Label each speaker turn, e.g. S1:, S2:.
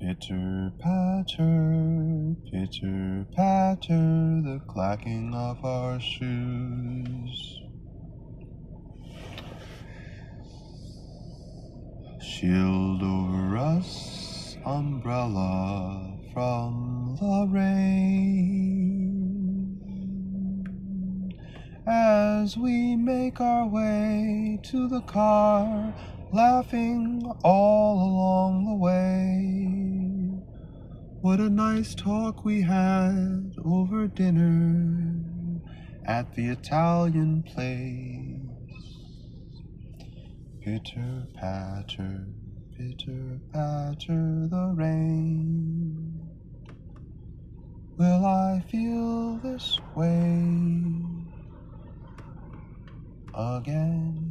S1: Pitter patter, the clacking of our shoes. Shield over us, umbrella from the rain. As we make our way to the car, laughing all along the way. What a nice talk we had over dinner at the Italian place. Pitter patter, the rain. Will I feel this way again?